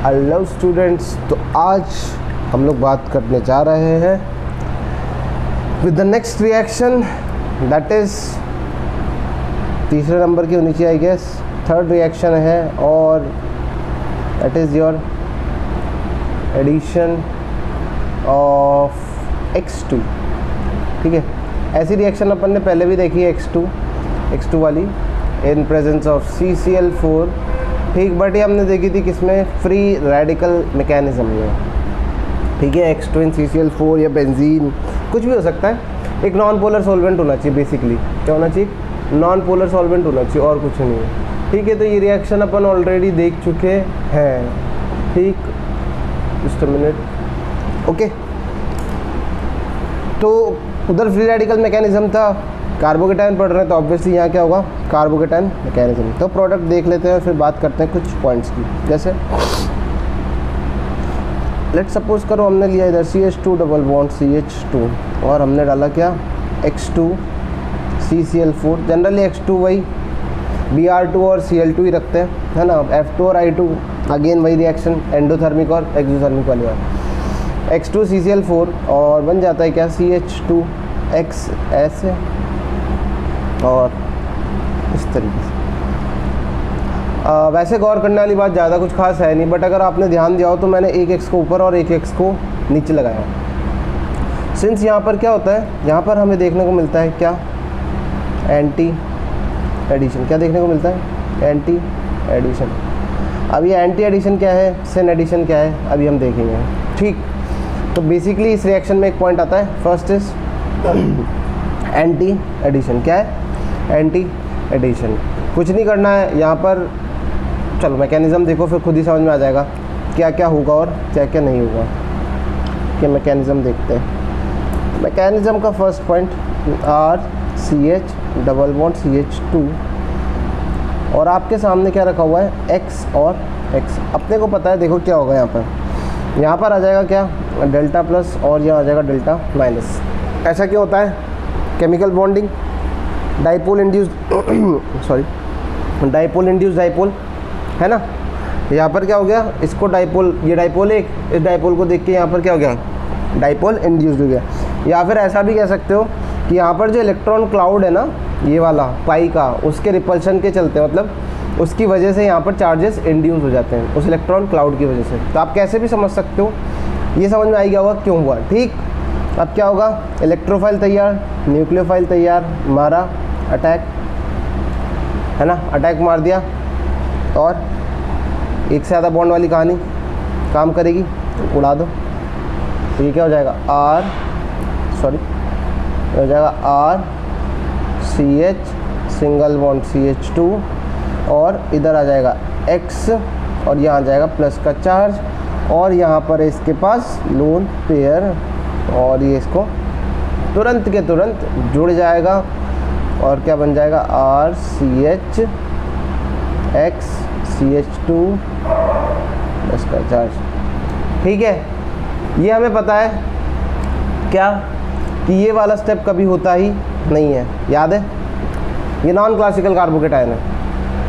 Hello students, तो आज हम लोग बात करने जा रहे हैं with the next reaction, that is तीसरे नंबर की होनी चाहिए आई गेस, थर्ड रिएक्शन है और that is your addition of X2। ठीक है, ऐसी रिएक्शन अपन ने पहले भी देखी है X2 वाली इन प्रेजेंस ऑफ CCl4। ठीक, बट ये हमने देखी थी किसमें, फ्री रेडिकल मैकेनिज्म में। ठीक है, X2 इन CCl4 या बेंजीन कुछ भी हो सकता है। एक नॉन पोलर सॉल्वेंट होना चाहिए, बेसिकली क्या होना चाहिए, नॉन पोलर सॉल्वेंट होना चाहिए और कुछ नहीं है। ठीक है, तो ये रिएक्शन अपन ऑलरेडी देख चुके हैं। ठीक, जस्ट अ मिनट। ओके, तो उधर फ्री रेडिकल मैकेनिज्म था, कार्बोकेटायन पढ़ रहे हैं तो ऑब्वियसली यहाँ क्या होगा, कार्बोकेटायन मैकेनिज्म। तो प्रोडक्ट देख लेते हैं और फिर बात करते हैं कुछ पॉइंट्स की। जैसे लेट सपोज करो हमने लिया इधर CH2 डबल बॉन्ड CH2 और हमने डाला क्या, X2 CCl4। जनरली X2 वही Br2 और Cl2 ही रखते हैं, है ना। F2 और I2 अगेन वही रिएक्शन, एंडोथर्मिक और एक्सोथर्मिक वाली बात। X2 CCl4 और बन जाता है क्या, CH2X ऐसे और इस तरीके से। वैसे गौर करने वाली बात ज़्यादा कुछ खास है नहीं, बट अगर आपने ध्यान दिया हो तो मैंने एक एक्स को ऊपर और एक एक्स को नीचे लगाया। सिंस यहाँ पर क्या होता है, यहाँ पर हमें देखने को मिलता है क्या, एंटी एडिशन। क्या देखने को मिलता है, एंटी एडिशन। अब ये एंटी एडिशन क्या है, सिन एडिशन क्या है, अभी हम देखेंगे। ठीक, तो बेसिकली इस रिएक्शन में एक पॉइंट आता है, फर्स्ट इज एंटी एडिशन। क्या है, एंटी एडिशन। कुछ नहीं करना है यहाँ पर, चलो मैकेनिज़्म देखो फिर खुद ही समझ में आ जाएगा क्या क्या होगा और क्या क्या नहीं होगा। कि मैकेनिज़्म देखते हैं। मैकेनिज़्म का first point RCH double bond CH2 और आपके सामने क्या रखा हुआ है, X और X। अपने को पता है, देखो क्या होगा यहाँ पर आ जाएगा क्या, डेल्टा प्लस और यहाँ आ जाएगा डेल्टा माइनस। ऐसा क्यों होता है, chemical bonding, dipole induce dipole, है ना। यहाँ पर क्या हो गया, इसको डाइपोल, ये डाइपोल एक, इस डाइपोल को देख के यहाँ पर क्या हो गया, डाइपोल इंड्यूस्ड हो गया। या फिर ऐसा भी कह सकते हो कि यहाँ पर जो इलेक्ट्रॉन क्लाउड है ना, ये वाला पाई का, उसके रिपल्शन के चलते, मतलब उसकी वजह से यहाँ पर चार्जेस इंड्यूस हो जाते हैं, उस इलेक्ट्रॉन क्लाउड की वजह से। तो आप कैसे भी समझ सकते हो, ये समझ में आएगा होगा क्यों हुआ। ठीक, अब क्या होगा, इलेक्ट्रोफाइल तैयार, न्यूक्लियोफाइल तैयार, मारा अटैक, है ना, अटैक मार दिया और एक से ज़्यादा बॉन्ड वाली कहानी काम करेगी, उड़ा दो। तो ये क्या हो जाएगा, हो जाएगा RCH सिंगल बॉन्ड CH2 और इधर आ जाएगा X और यहाँ आ जाएगा प्लस का चार्ज और यहाँ पर इसके पास लोन पेयर और ये इसको तुरंत के तुरंत जुड़ जाएगा और क्या बन जाएगा, RCH X CH2 प्लस का चार्ज। ठीक है, ये हमें पता है क्या, कि ये वाला स्टेप कभी होता ही नहीं है, याद है। ये नॉन क्लासिकल कार्बोकेटायन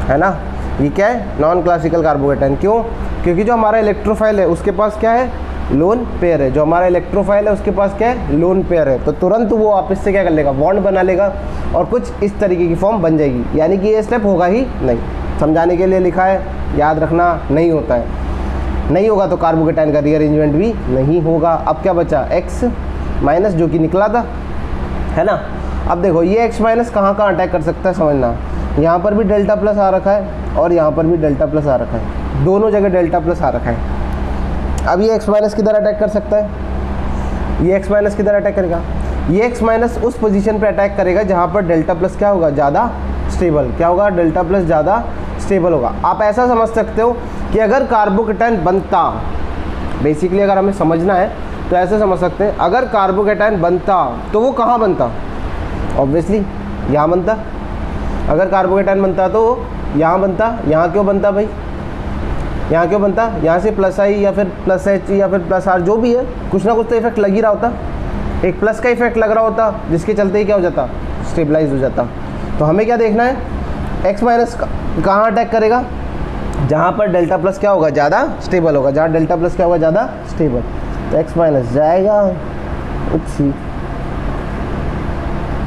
है ना। ये क्या है, नॉन क्लासिकल कार्बोकेटायन। क्यों, क्योंकि जो हमारा इलेक्ट्रोफाइल है उसके पास क्या है, लोन पेयर है। जो हमारा इलेक्ट्रोफाइल है उसके पास क्या है, लोन पेयर है। तो तुरंत वो आपस से क्या कर लेगा, बॉन्ड बना लेगा और कुछ इस तरीके की फॉर्म बन जाएगी। यानी कि ये स्टेप होगा ही नहीं। समझाने के लिए लिखा है, याद रखना नहीं होता है। नहीं होगा तो कार्बोकेटायन का रीअरेंजमेंट भी नहीं होगा। अब क्या बचा, X माइनस जो कि निकला था, है ना। अब देखो ये X माइनस कहाँ कहाँ अटैक कर सकता है, समझना। यहाँ पर भी डेल्टा प्लस आ रखा है और यहाँ पर भी डेल्टा प्लस आ रखा है, दोनों जगह डेल्टा प्लस आ रखा है। अब ये X माइनस किधर अटैक कर सकता है, ये X माइनस किधर अटैक करेगा, ये X माइनस उस पोजीशन पे अटैक करेगा जहाँ पर डेल्टा प्लस क्या होगा, ज़्यादा स्टेबल। क्या होगा, डेल्टा प्लस ज़्यादा स्टेबल होगा। आप ऐसा समझ सकते हो कि अगर कार्बोकेटायन बनता, बेसिकली अगर हमें समझना है तो ऐसे समझ सकते हैं, अगर कार्बोकेटायन बनता तो वो कहाँ बनता, ऑब्वियसली यहाँ बनता। अगर कार्बोकेटायन बनता तो यहाँ बनता। यहाँ क्यों बनता भाई, यहाँ क्यों बनता, यहाँ से प्लस आई या फिर प्लस H या फिर प्लस R, जो भी है, कुछ ना कुछ तो इफेक्ट लग ही रहा होता। एक प्लस का इफेक्ट लग रहा होता जिसके चलते ही क्या हो जाता, स्टेबलाइज हो जाता। तो हमें क्या देखना है, एक्स माइनस कहाँ अटैक करेगा, जहाँ पर डेल्टा प्लस क्या होगा, ज़्यादा स्टेबल होगा, जहाँ डेल्टा प्लस क्या होगा, ज़्यादा स्टेबल। तो एक्स माइनस जाएगा, उसी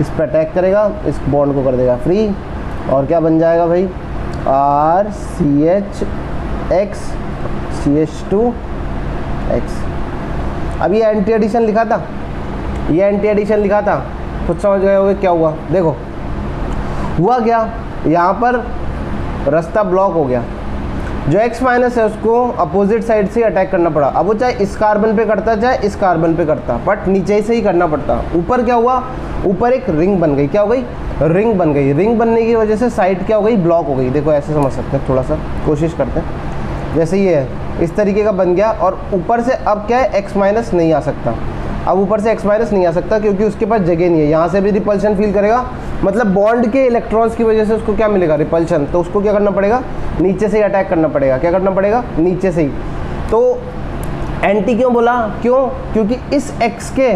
इस पर अटैक करेगा, इस बॉन्ड को कर देगा फ्री, और क्या बन जाएगा भाई, R C H X C H two X. अब ये एंटी एडिशन लिखा था, ये एंटी एडिशन लिखा था, कुछ समझ गए होगे क्या हुआ। देखो हुआ क्या, यहाँ पर रास्ता ब्लॉक हो गया, जो x माइनस है उसको अपोजिट साइड से अटैक करना पड़ा। अब वो चाहे इस कार्बन पे करता चाहे इस कार्बन पे करता, बट नीचे से ही करना पड़ता। ऊपर क्या हुआ, ऊपर एक रिंग बन गई, क्या हो गई, रिंग बन गई। रिंग बनने की वजह से साइड क्या हो गई, ब्लॉक हो गई। देखो ऐसे समझ सकते हैं, थोड़ा सा कोशिश करते हैं। जैसे ये है, इस तरीके का बन गया, और ऊपर से अब क्या है, x माइनस नहीं आ सकता। अब ऊपर से x माइनस नहीं आ सकता क्योंकि उसके पास जगह नहीं है। यहाँ से भी रिपल्शन फील करेगा, मतलब बॉन्ड के इलेक्ट्रॉन्स की वजह से उसको क्या मिलेगा, रिपल्शन। तो उसको क्या करना पड़ेगा, नीचे से ही अटैक करना पड़ेगा। क्या करना पड़ेगा, नीचे से ही। तो एंटी क्यों बोला, क्यों, क्योंकि इस x के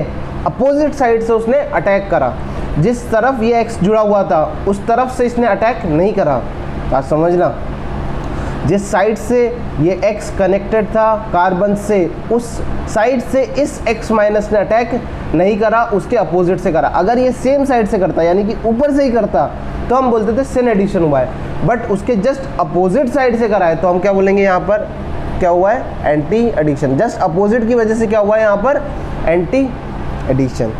अपोजिट साइड से उसने अटैक करा। जिस तरफ ये x जुड़ा हुआ था उस तरफ से इसने अटैक नहीं करा। आप समझना, जिस साइड से ये x कनेक्टेड था कार्बन से, उस साइड से इस x माइनस ने अटैक नहीं करा, उसके अपोजिट से करा। अगर ये सेम साइड से करता, यानी कि ऊपर से ही करता, तो हम बोलते थे सिन एडिशन हुआ है। बट उसके जस्ट अपोजिट साइड से करा है, तो हम क्या बोलेंगे, यहाँ पर क्या हुआ है, एंटी एडिशन। जस्ट अपोजिट की वजह से क्या हुआ है, यहाँ पर एंटी एडिशन।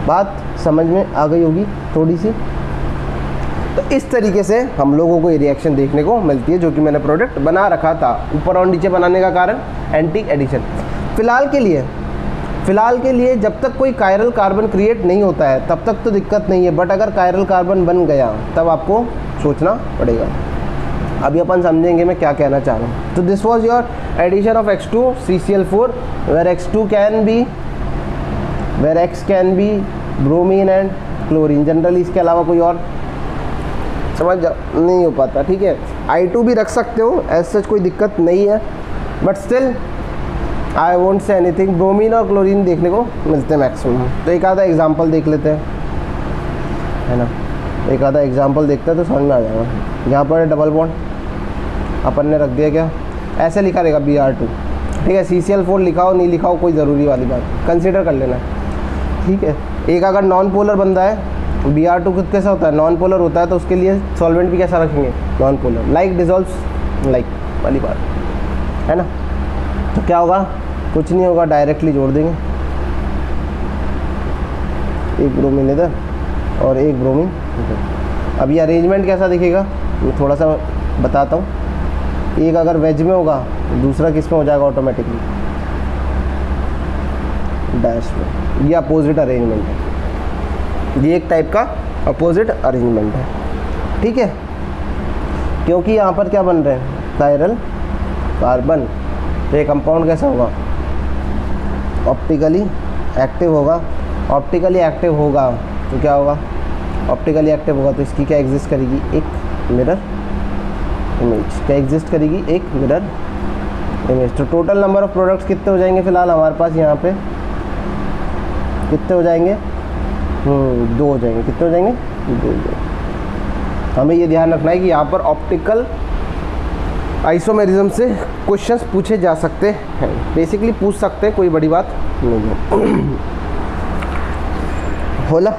बात समझ में आ गई होगी थोड़ी सी। तो इस तरीके से हम लोगों को ये रिएक्शन देखने को मिलती है, जो कि मैंने प्रोडक्ट बना रखा था। ऊपर और नीचे बनाने का कारण एंटी एडिशन। फ़िलहाल के लिए जब तक कोई कायरल कार्बन क्रिएट नहीं होता है तब तक तो दिक्कत नहीं है, बट अगर कायरल कार्बन बन गया तब आपको सोचना पड़ेगा। अभी अपन समझेंगे मैं क्या कहना चाह रहा हूँ। तो this was your addition of X2 CCl4 where X2 can be, where X can be bromine and chlorine. Generally इसके अलावा कोई और समझ नहीं हो पाता, ठीक है। I2 भी रख सकते हो, ऐसा कोई दिक्कत नहीं है, but still I won't say anything. Bromine और क्लोरीन देखने को मिलते हैं मैक्सिमम। तो एक आधा एग्जांपल देख लेते हैं, है ना, एक आधा एग्जांपल देखते हैं तो समझ में आ जाएगा। यहाँ पर डबल बॉन्ड अपन ने रख दिया, क्या ऐसे लिखा रहेगा Br2, ठीक है। CCl4 लिखा हो नहीं लिखा हो कोई ज़रूरी वाली बात, कंसिडर कर लेना, ठीक है। एक अगर नॉन पोलर बंदा है, Br2 खुद कैसा होता है, नॉन पोलर होता है, तो उसके लिए सॉल्वेंट भी कैसा रखेंगे, non polar, like dissolves like वाली बात, है ना। तो क्या होगा, कुछ नहीं होगा, डायरेक्टली जोड़ देंगे, एक ब्रोमीन इधर और एक ब्रोमीन इधर। अब ये अरेंजमेंट कैसा दिखेगा मैं थोड़ा सा बताता हूँ। एक अगर वेज में होगा, दूसरा किस में हो जाएगा ऑटोमेटिकली, डैश में। ये अपोजिट अरेंजमेंट है, ये एक टाइप का अपोजिट अरेंजमेंट है, ठीक है। क्योंकि यहाँ पर क्या बन रहे हैं, कायरल कार्बन। तो ये कंपाउंड कैसा होगा, ऑप्टिकली एक्टिव होगा। ऑप्टिकली एक्टिव होगा तो क्या होगा, ऑप्टिकली एक्टिव होगा तो इसकी क्या एग्जिस्ट करेगी, एक मिरर इमेज। क्या एग्जिस्ट करेगी, एक मिरर इमेज। तो टोटल नंबर ऑफ प्रोडक्ट्स कितने हो जाएंगे फिलहाल हमारे पास यहाँ पे, कितने हो जाएंगे, 2 हो जाएंगे। कितने हो जाएंगे, 2 हो जाएंगे। हमें ये ध्यान रखना है कि यहाँ पर ऑप्टिकल आइसोमेरिज्म से क्वेश्चंस पूछे जा सकते हैं, बेसिकली पूछ सकते हैं, कोई बड़ी बात नहीं है। होला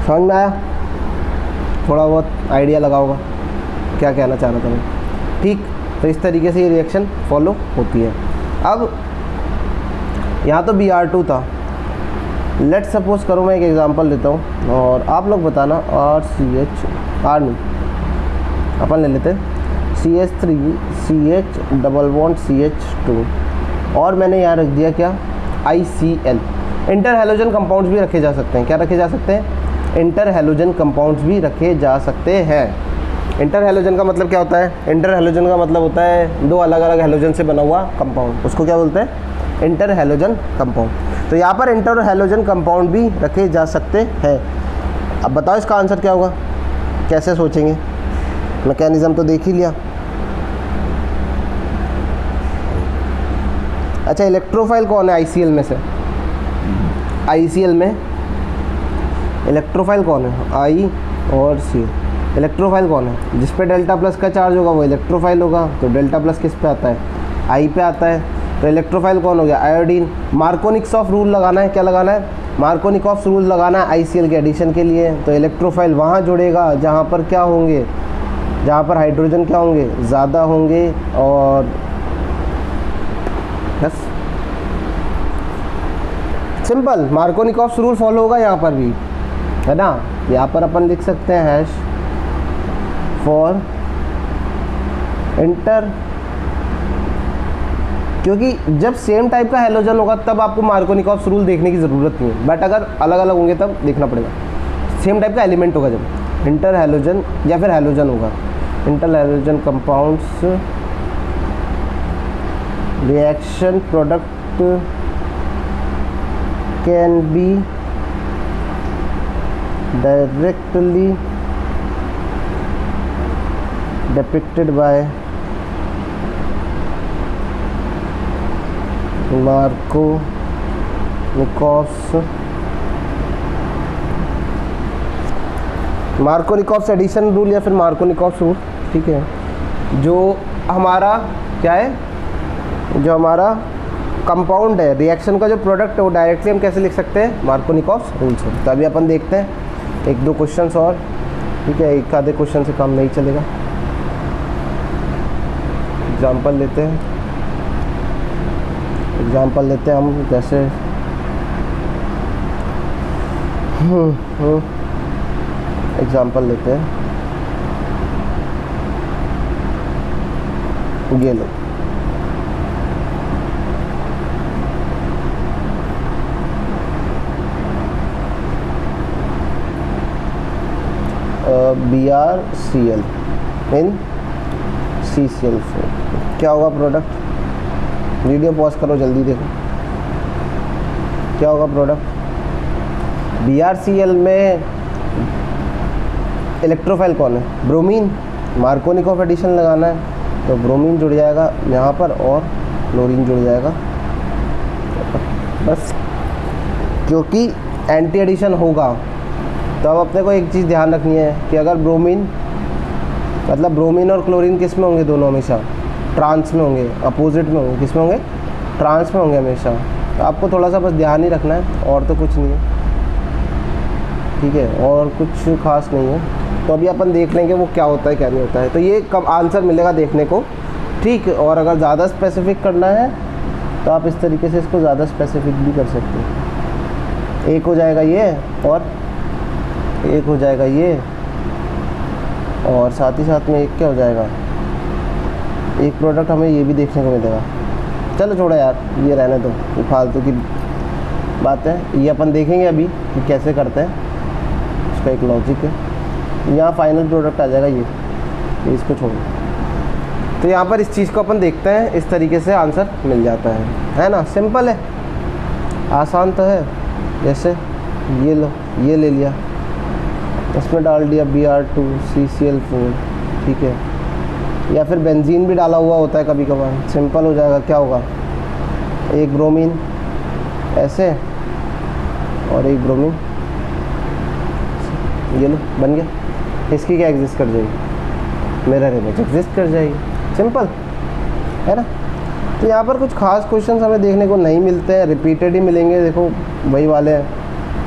समझ में आया, थोड़ा बहुत आइडिया लगा होगा क्या कहना चाह रहा था मैं, ठीक। तो इस तरीके से ये रिएक्शन फॉलो होती है। अब यहाँ तो Br2 था, लेट सपोज करो मैं एक एग्जांपल देता हूँ और आप लोग बताना। R नहीं, अपन ले लेते हैं CH3 CH double bond CH2 और मैंने यहाँ रख दिया क्या, ICl। इंटर हैलोजन कंपाउंड्स भी रखे जा सकते हैं। क्या रखे जा सकते हैं, इंटर हैलोजन कंपाउंड्स भी रखे जा सकते हैं। इंटर हैलोजन का मतलब क्या होता है, इंटर हैलोजन का मतलब होता है 2 अलग अलग हैलोजन से बना हुआ कंपाउंड, उसको क्या बोलते हैं, इंटर हैलोजन कंपाउंड। तो यहाँ पर इंटर हैलोजन कंपाउंड भी रखे जा सकते हैं। अब बताओ इसका आंसर क्या होगा, कैसे सोचेंगे, मैकेनिज्म तो देख ही लिया। अच्छा, इलेक्ट्रोफाइल कौन है ICl में से, ICl में इलेक्ट्रोफाइल कौन है, I और C। इलेक्ट्रोफाइल कौन है? जिस पे डेल्टा प्लस का चार्ज होगा वो इलेक्ट्रोफाइल होगा। तो डेल्टा प्लस किस पे आता है? आई पे आता है। तो इलेक्ट्रोफाइल कौन हो गया? आयोडीन। मार्कोनिकॉफ रूल लगाना है, क्या लगाना है? मार्कोनिकॉफ रूल लगाना है ICl के एडिशन के लिए। तो इलेक्ट्रोफाइल वहाँ जुड़ेगा जहाँ पर क्या होंगे, जहाँ पर हाइड्रोजन क्या होंगे, ज़्यादा होंगे। और बस सिंपल मार्कोनिकॉफ रूल फॉलो होगा यहाँ पर भी, है ना। यहाँ पर अपन लिख सकते हैं हैश फॉर इंटर, क्योंकि जब सेम टाइप का हैलोजन होगा तब आपको मार्कोनिकॉफ रूल देखने की ज़रूरत नहीं है, बट अगर अलग अलग होंगे तब देखना पड़ेगा। सेम टाइप का एलिमेंट होगा जब इंटर हैलोजन या फिर हैलोजन होगा, inter halogen compounds reaction product can be directly depicted by Markovnikov's addition rule या फिर मार्कोनिकॉफ्स रूल, ठीक है। जो हमारा क्या है, जो हमारा कंपाउंड है, रिएक्शन का जो प्रोडक्ट है वो डायरेक्टली हम कैसे लिख सकते हैं? मार्कोनिकॉफ्स रूल से। तो अभी अपन देखते हैं एक दो क्वेश्चंस और, ठीक है। एक आधे क्वेश्चन से काम नहीं चलेगा। एग्जाम्पल लेते हैं, हम जैसे एग्जाम्पल लेते हैं, ये लो। BrCl इन CCl4 क्या होगा प्रोडक्ट? वीडियो पॉज करो, जल्दी देखो क्या होगा प्रोडक्ट। BrCl में इलेक्ट्रोफाइल कौन है? ब्रोमीन। मार्कोनिकॉफ एडिशन लगाना है तो ब्रोमीन जुड़ जाएगा यहाँ पर और क्लोरीन जुड़ जाएगा, बस। क्योंकि एंटी एडिशन होगा तो अब अपने को एक चीज़ ध्यान रखनी है कि अगर ब्रोमीन, मतलब ब्रोमीन और क्लोरीन किस में होंगे? दोनों हमेशा ट्रांस में होंगे, अपोजिट में होंगे। किस में होंगे? ट्रांस में होंगे हमेशा। तो आपको थोड़ा सा बस ध्यान ही रखना है, और तो कुछ नहीं है, ठीक है, और कुछ खास नहीं है। तो अभी अपन देख लेंगे वो क्या होता है क्या नहीं होता है। तो ये कब आंसर मिलेगा देखने को, ठीक। और अगर ज़्यादा स्पेसिफिक करना है तो आप इस तरीके से इसको ज़्यादा स्पेसिफिक भी कर सकते हैं। एक हो जाएगा ये, और एक हो जाएगा ये, और साथ ही साथ में एक क्या हो जाएगा, एक प्रोडक्ट हमें ये भी देखने को मिलेगा। चलो छोड़ो यार, ये रहने दो, ये फालतू की बात है। ये अपन देखेंगे अभी कि कैसे करते हैं, उसका एक लॉजिक है। यहाँ फाइनल प्रोडक्ट आ जाएगा ये इसको छोड़ो। तो यहाँ पर इस चीज़ को अपन देखते हैं, इस तरीके से आंसर मिल जाता है ना। सिंपल है, आसान तो है। जैसे ये लो, ये ले लिया, इसमें डाल दिया Br2CCl4, ठीक है। या फिर बेंजीन भी डाला हुआ होता है कभी कभार, सिंपल हो जाएगा। क्या होगा? एक ब्रोमीन ऐसे और एक ब्रोमीन, ये लो बन गया। इसकी क्या एग्जिस्ट कर जाएगी? मिरर इमेज एग्जिस्ट कर जाएगी, सिंपल है ना। तो यहाँ पर कुछ खास क्वेश्चंस हमें देखने को नहीं मिलते हैं, रिपीटेड ही मिलेंगे। देखो वही वाले हैं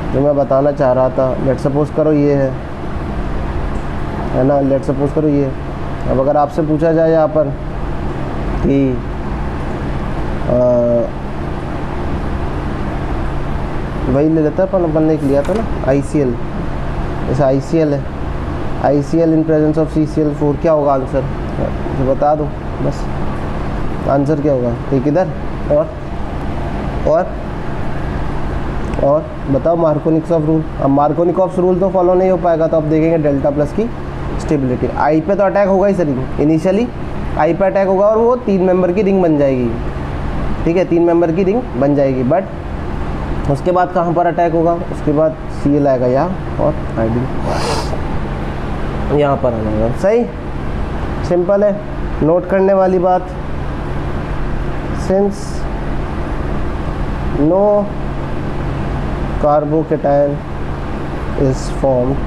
जो मैं बताना चाह रहा था। लेट सपोज करो ये है ना, लेट सपोज करो ये। अब अगर आपसे पूछा जाए यहाँ पर कि वही ले लेता है अपन ने लिया था ना ICl, जैसे ICl है, ICl in presence of CCl4, क्या होगा आंसर? तो बता दो बस, आंसर क्या होगा? एक इधर और बताओ मार्कोनिकॉफ रूल। अब मार्कोनिकॉफ रूल तो फॉलो नहीं हो पाएगा, तो अब देखेंगे डेल्टा प्लस की स्टेबिलिटी। आई पे तो अटैक होगा ही सर, इनिशियली आई पे अटैक होगा और वो 3 मेंबर की रिंग बन जाएगी, ठीक है, 3 मेंबर की रिंग बन जाएगी। बट उसके बाद कहाँ पर अटैक होगा? उसके बाद Cl आएगा यहाँ, और हाइड्रोजन यहाँ पर आ जाएगा। सही, सिंपल है, नोट करने वाली बात। Since no carbocation is formed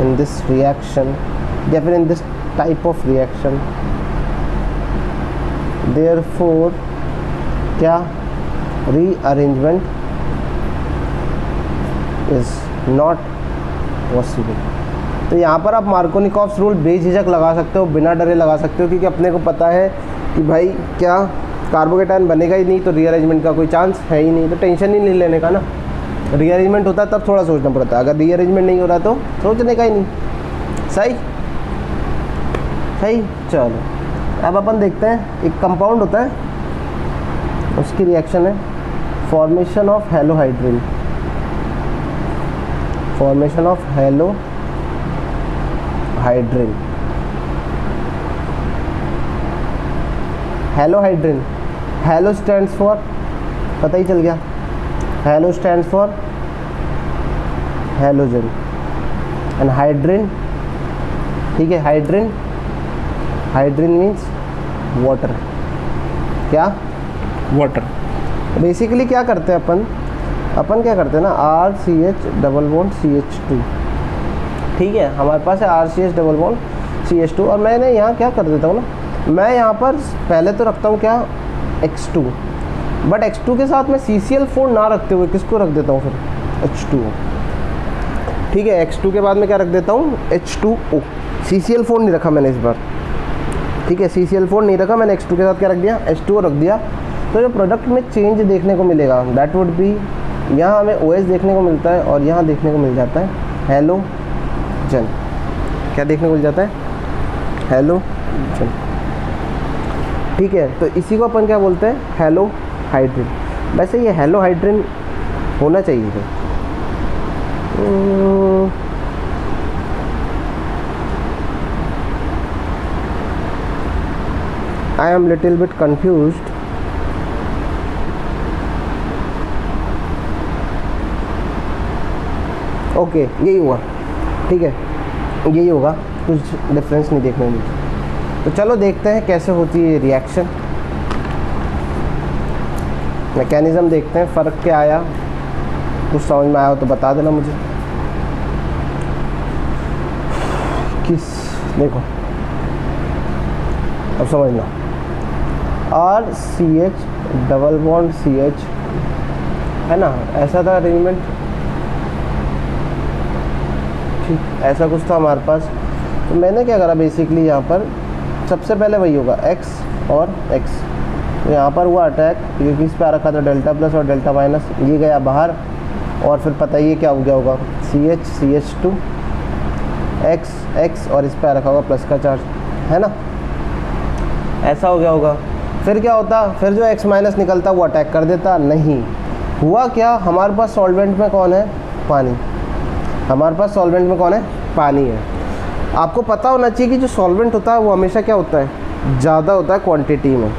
in this reaction या फिर in this type of reaction, therefore क्या रीअरेंजमेंट इज नॉट पॉसिबल। तो यहाँ पर आप मार्कोनिकॉफ्स रूल बेझिझक लगा सकते हो, बिना डरे लगा सकते हो, क्योंकि अपने को पता है कि भाई क्या कार्बोकेटायन बनेगा ही नहीं, तो रीअरेंजमेंट का कोई चांस है ही नहीं, तो टेंशन ही नहीं लेने का ना। रीअरेंजमेंट होता है तब थोड़ा सोचना पड़ता है, अगर रीअरेंजमेंट नहीं हो रहा तो सोचने का ही नहीं। सही सही। चलो अब अपन देखते हैं, एक कंपाउंड होता है, उसकी रिएक्शन है formation of halohydrin. Formation of halohydrin. Halohydrin, hello stands for, पता ही चल गया, hello stands for halogen and hydrin, ठीक है, हाइड्रिन, हाइड्रिन मीन्स वाटर। क्या? वाटर। बेसिकली क्या करते हैं अपन क्या करते हैं ना, RCH डबल बॉन्ड CH2, ठीक है, हमारे पास है RCH डबल बॉन्ड CH2, और मैंने यहाँ क्या कर देता हूँ ना, मैं यहाँ पर पहले तो रखता हूँ क्या, X2, बट X2 के साथ मैं CCl4 ना रखते हुए किसको रख देता हूँ फिर, H2O, ठीक है। X2 के बाद में क्या रख देता हूँ, H2O। CCl4 नहीं रखा मैंने इस बार, ठीक है, CCl4 नहीं रखा मैंने, X2 के साथ क्या रख दिया, H2O रख दिया। तो जो प्रोडक्ट में चेंज देखने को मिलेगा दैट वुड बी, यहाँ हमें OH देखने को मिलता है और यहाँ देखने को मिल जाता है हेलोजन। क्या देखने को मिल जाता है, हेलोजन, ठीक है। तो इसी को अपन क्या बोलते हैं, हेलोहाइड्रिन। वैसे ये हेलोहाइड्रिन होना चाहिए था। I am little bit confused. Okay, यही हुआ, ठीक है, यही होगा, कुछ डिफरेंस नहीं देखने में मुझे। तो चलो देखते हैं कैसे होती है रिएक्शन, मैकेनिज़्म देखते हैं, फ़र्क क्या आया, कुछ समझ में आया हो तो बता देना मुझे। किस, देखो अब समझना, RCH डबल बॉन्ड CH है ना, ऐसा था अरेंजमेंट, ठीक, ऐसा कुछ था हमारे पास। तो मैंने क्या करा बेसिकली, यहाँ पर सबसे पहले वही होगा X और X, तो यहाँ पर हुआ अटैक, क्योंकि इस पर रखा था डेल्टा प्लस और डेल्टा माइनस, ये गया बाहर, और फिर पता ही क्या हो गया होगा, CH CH2 X X, और इस पर रखा होगा प्लस का चार्ज, है ना, ऐसा हो गया होगा। फिर क्या होता, फिर जो X माइनस निकलता वो अटैक कर देता, नहीं हुआ क्या, हमारे पास सॉल्वेंट में कौन है, पानी, हमारे पास सॉल्वेंट में कौन है, पानी है। आपको पता होना चाहिए कि जो सॉल्वेंट होता है वो हमेशा क्या होता है, ज़्यादा होता है क्वांटिटी में।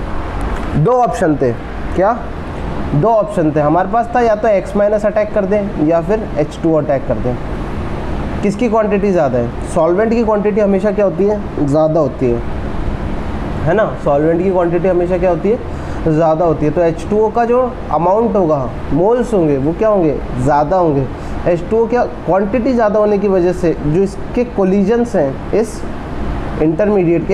दो ऑप्शन थे, क्या, दो ऑप्शन थे हमारे पास था, या तो X माइनस अटैक कर दें या फिर H2 अटैक कर दें। किसकी क्वांटिटी ज़्यादा है, सॉल्वेंट की क्वांटिटी हमेशा क्या होती है, ज़्यादा होती है ना, सॉल्वेंट की क्वांटिटी हमेशा क्या होती है, ज़्यादा होती है। तो H2O का जो अमाउंट होगा, मोल्स होंगे, वो क्या होंगे, ज़्यादा होंगे। H2O क्या, क्वांटिटी ज़्यादा होने की वजह से जो इसके कोलिजन्स हैं इस इंटरमीडिएट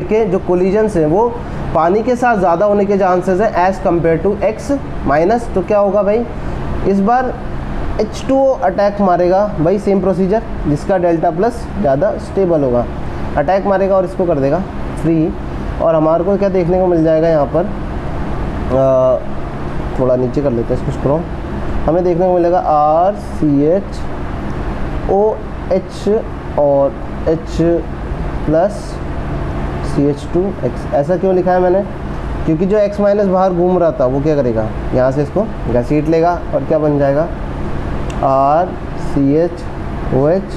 के जो कोलिजन्स हैं वो पानी के साथ ज़्यादा होने के चांसेस हैं as compare to X minus. तो क्या होगा भाई, इस बार H2O अटैक मारेगा, भाई सेम प्रोसीजर, जिसका डेल्टा प्लस ज़्यादा स्टेबल होगा, अटैक मारेगा और इसको कर देगा फ्री। और हमारे को क्या देखने को मिल जाएगा यहाँ पर, थोड़ा नीचे कर लेते हैं इसको स्क्रॉल, हमें देखने को मिलेगा RCHOH और H प्लस CH2X। ऐसा क्यों लिखा है मैंने, क्योंकि जो X माइनस बाहर घूम रहा था वो क्या करेगा, यहाँ से इसको घसीट लेगा और क्या बन जाएगा, RCHOH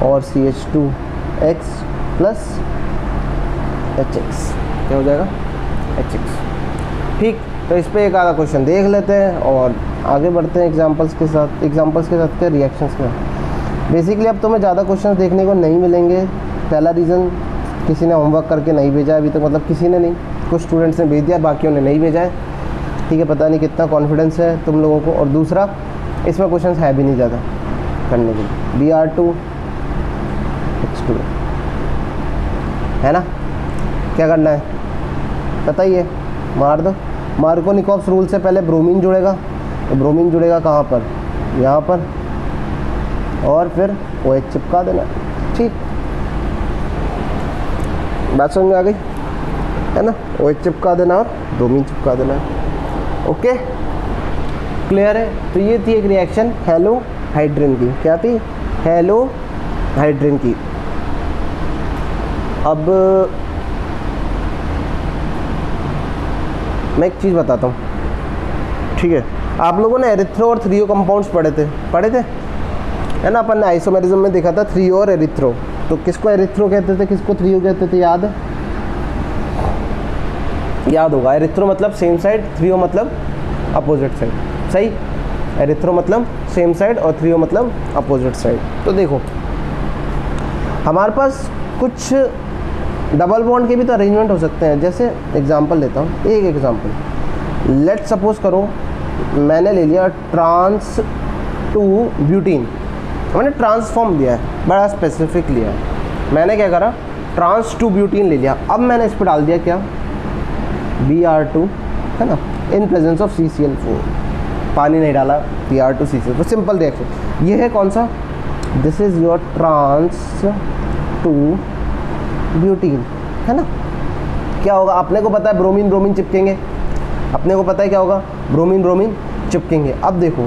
और CH2X प्लस HX, क्या हो जाएगा, HX, ठीक। तो इस पे एक आधा क्वेश्चन देख लेते हैं और आगे बढ़ते हैं एग्जांपल्स के साथ क्या रिएक्शंस के। बेसिकली अब तुम्हें ज़्यादा क्वेश्चंस देखने को नहीं मिलेंगे। पहला रीज़न, किसी ने होमवर्क करके नहीं भेजा अभी तक, मतलब किसी ने नहीं, कुछ स्टूडेंट्स ने भेज दिया, बाकियों ने नहीं भेजा है, ठीक है, पता नहीं कितना कॉन्फिडेंस है तुम लोगों को। और दूसरा इसमें क्वेश्चन है भी नहीं ज़्यादा करने के लिए। Br2H2 है ना, क्या करना है बताइए, मार दो। मार्कोनिकॉफ्स रूल से पहले ब्रोमीन जुड़ेगा, तो ब्रोमीन जुड़ेगा कहाँ पर, यहाँ पर, और फिर OH चिपका देना। ठीक, बात समझ में आ गई है ना, OH चिपका देना और ब्रोमीन चिपका देना। ओके, क्लियर है। तो ये थी एक रिएक्शन हेलो हाइड्रिन की। क्या थी, हेलो हाइड्रिन की। अब मैं एक चीज़ बताता हूँ, ठीक है। आप लोगों ने एरिथ्रो और थ्रियो कंपाउंड्स पढ़े थे है ना। अपन ने आइसोमेरिज्म में देखा था थ्रियो और एरिथ्रो। तो किसको एरिथ्रो कहते थे, किसको थ्रियो कहते थे, याद है, याद होगा। एरिथ्रो मतलब सेम साइड, थ्रियो मतलब अपोजिट साइड, सही। एरिथ्रो मतलब सेम साइड और थ्रियो मतलब अपोजिट साइड। तो देखो हमारे पास कुछ डबल बॉन्ड के भी तो अरेंजमेंट हो सकते हैं। जैसे एग्जांपल लेता हूँ, एक एग्जांपल, लेट सपोज करो मैंने ले लिया ट्रांस टू ब्यूटीन, मैंने ट्रांसफॉर्म लिया है, बड़ा स्पेसिफिक लिया है। मैंने क्या करा, ट्रांस टू ब्यूटीन ले लिया। अब मैंने इस पर डाल दिया क्या, Br2 है ना, इन प्रेजेंस ऑफ CCl4, पानी नहीं डाला, Br2CCl। तो सिंपल रिएक्शन ये है, कौन सा, this is your trans two butene, है ना। क्या होगा, अपने को पता है ब्रोमीन ब्रोमीन चिपकेंगे, अपने को पता है क्या होगा, ब्रोमीन ब्रोमीन चिपकेंगे। अब देखो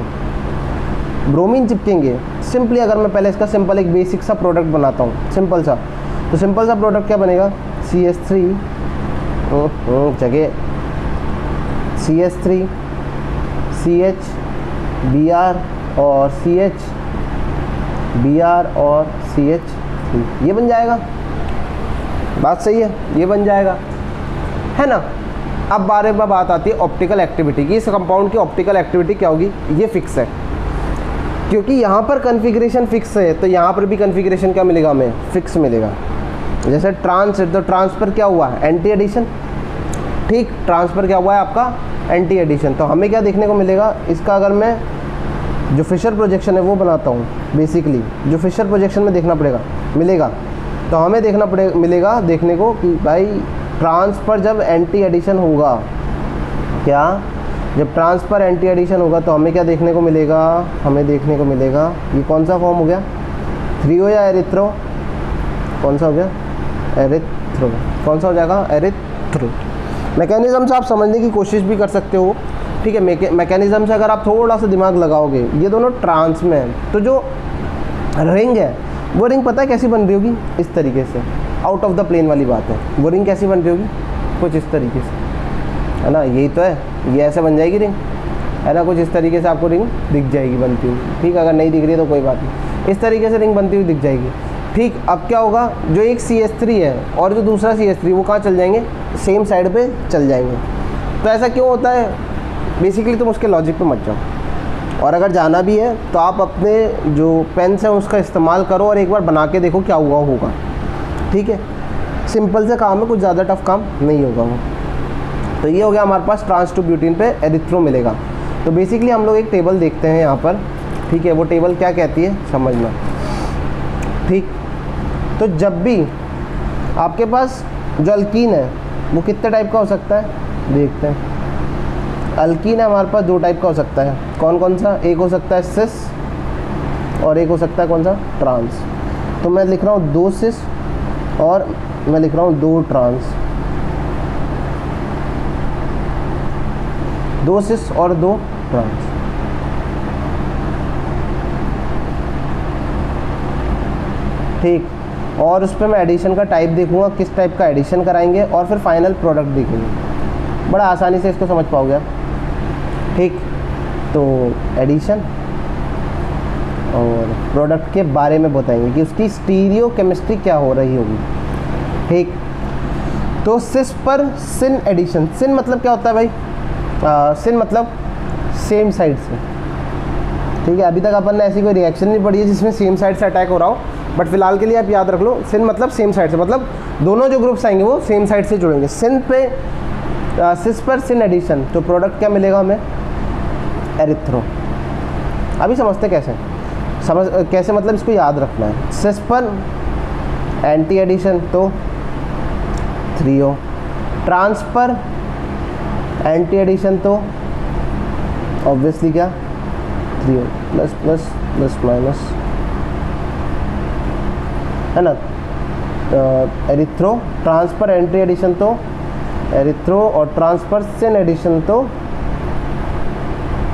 ब्रोमीन चिपकेंगे, सिंपली अगर मैं पहले इसका सिंपल एक बेसिक सा प्रोडक्ट बनाता हूँ, सिंपल सा, तो सिंपल सा प्रोडक्ट क्या बनेगा, CH3 जगह CH3 CH Br और CH Br और CH3, ये बन जाएगा। बात सही है, ये बन जाएगा, है ना। अब बारे में बात आती है ऑप्टिकल एक्टिविटी की। इस कंपाउंड की ऑप्टिकल एक्टिविटी क्या होगी, ये फिक्स है, क्योंकि यहाँ पर कन्फिग्रेशन फिक्स है, तो यहाँ पर भी कन्फिग्रेशन क्या मिलेगा, हमें फिक्स मिलेगा। जैसे ट्रांस, तो ट्रांसफर क्या हुआ है, एंटी एडिशन, ठीक, ट्रांसफर क्या हुआ है आपका, एंटी एडिशन। तो हमें क्या देखने को मिलेगा इसका, अगर मैं जो फिशर प्रोजेक्शन है वो बनाता हूँ, बेसिकली जो फिशर प्रोजेक्शन में देखना पड़ेगा मिलेगा, तो हमें देखना मिलेगा देखने को कि भाई ट्रांसफर जब एंटी एडिशन होगा, क्या, जब ट्रांसफर एंटी एडिशन होगा तो हमें क्या देखने को मिलेगा, हमें देखने को मिलेगा ये कौन सा फॉर्म हो गया, थ्रियो या एरिथ्रो, कौन सा हो गया, एरिथ्रो, कौन सा हो जाएगा, एरिथ्रो। मैकेनिज्म से आप समझने की कोशिश भी कर सकते हो, ठीक है। मैकेनिज्म से अगर आप थोड़ा सा दिमाग लगाओगे, ये दोनों ट्रांस में हैं, तो जो रिंग है वो रिंग पता है कैसी बन रही होगी, इस तरीके से, आउट ऑफ द प्लेन वाली बात है। वो रिंग कैसी बन रही होगी, कुछ इस तरीके से, है ना, यही तो है, ये ऐसे बन जाएगी रिंग, है ना, कुछ इस तरीके से आपको रिंग दिख जाएगी बनती हुई, ठीक। अगर नहीं दिख रही है तो कोई बात नहीं, इस तरीके से रिंग बनती हुई दिख जाएगी, ठीक। अब क्या होगा, जो एक CH3 है और जो दूसरा CH3, वो कहाँ चल जाएंगे, सेम साइड पे चल जाएंगे। तो ऐसा क्यों होता है, बेसिकली तुम उसके लॉजिक पे मत जाओ, और अगर जाना भी है तो आप अपने जो पेन्स हैं उसका इस्तेमाल करो और एक बार बना के देखो क्या हुआ होगा, ठीक है। सिंपल से काम है, कुछ ज़्यादा टफ काम नहीं होगा वो। तो ये हो गया हमारे पास ट्रांस टू ब्यूटीन पे एरिथ्रो मिलेगा। तो बेसिकली हम लोग एक टेबल देखते हैं यहाँ पर, ठीक है। वो टेबल क्या कहती है समझना, ठीक। तो जब भी आपके पास जो अल्कीन है वो कितने टाइप का हो सकता है, देखते हैं। अल्कीन है हमारे पास दो टाइप का हो सकता है, कौन कौन सा, एक हो सकता है सिस और एक हो सकता है कौन सा, ट्रांस। तो मैं लिख रहा हूँ 2 सिस और मैं लिख रहा हूँ 2 ट्रांस, 2 सिस और 2 ट्रांस। ठीक, और उस पर मैं एडिशन का टाइप देखूंगा, किस टाइप का एडिशन कराएंगे, और फिर फाइनल प्रोडक्ट देखेंगे। बड़ा आसानी से इसको समझ पाओगे आप, ठीक। तो एडिशन और प्रोडक्ट के बारे में बताएंगे कि उसकी स्टीरियो केमिस्ट्री क्या हो रही होगी, ठीक। तो सिस पर सिन एडिशन, सिन मतलब क्या होता है भाई, सिन मतलब सेम साइड से, ठीक है। अभी तक अपन ने ऐसी कोई रिएक्शन नहीं पढ़ी है जिसमें सेम साइड से अटैक हो रहा हो, बट फिलहाल के लिए आप याद रख लो, सिन मतलब सेम साइड से, मतलब दोनों जो ग्रुप्स आएंगे वो सेम साइड से जुड़ेंगे। सिन पे सिस पर सिन एडिशन, तो प्रोडक्ट क्या मिलेगा हमें, एरिथ्रो, अभी समझते कैसे, कैसे मतलब इसको याद रखना है। सिस पर एंटी एडिशन तो 3O, ट्रांसफर एंटी एडिशन तो ऑब्वियसली क्या 3O, plus plus plus minus, है ना। एरिथ्रो ट्रांसफर एंटी एडिशन तो एरिथ्रो, और ट्रांसफर सिन एडिशन तो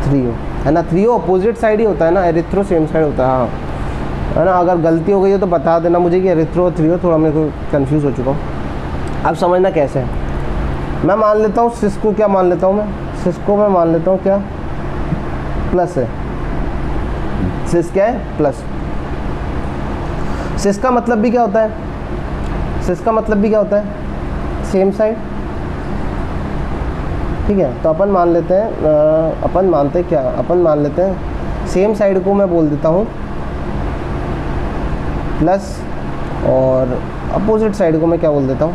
3O, है ना। 3O अपोजिट साइड ही होता है ना, एरिथ्रो सेम साइड होता है, हाँ, है ना। अगर गलती हो गई है तो बता देना मुझे कि एरिथ्रो और 3O, थोड़ा मेरे को कंफ्यूज हो चुका हूँ। अब समझना कैसे है। मैं मान लेता हूँ सिस को, क्या मान लेता हूँ मैं, सिस को मैं मान लेता हूँ क्या, प्लस है। सिस क्या है, प्लस। सिस का मतलब भी क्या होता है, सिस का मतलब भी क्या होता है, सेम साइड, ठीक है। तो अपन मान लेते हैं, अपन मानते क्या, अपन मान लेते हैं सेम साइड को मैं बोल देता हूँ प्लस, और अपोजिट साइड को मैं क्या बोल देता हूँ,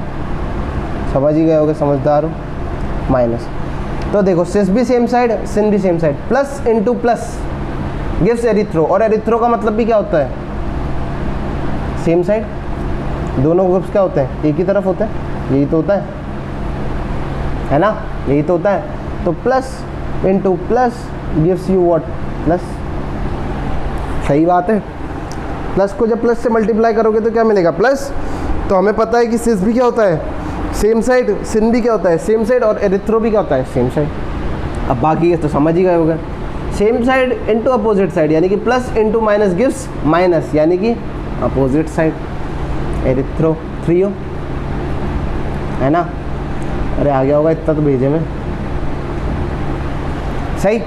समझ ही गए होगे, समझदार हो, माइनस। तो देखो सिस भी सेम साइड, सिन भी same side, plus into plus gives erythro, और एरिथ्रो का मतलब भी क्या होता है, सेम साइड। दोनों ग्रुप्स क्या होते हैं, एक ही तरफ होते हैं, यही तो होता है ना, यही तो होता है। तो plus into plus gives you what, plus. सही बात है। प्लस को जब प्लस से मल्टीप्लाई करोगे तो क्या मिलेगा, प्लस। तो हमें पता है कि सिस भी क्या होता है, सेम साइड, सिन भी क्या होता है, सेम साइड, और एरिथ्रो भी क्या होता है, सेम साइड। अब बाकी तो समझ ही गए होगा। Same side into opposite side, यानी कि plus into minus gives minus, यानी कि अपोजिट साइड, एरिथ्रो 3O, है ना। अरे आ गया होगा, इतना तो भेजे में, सही।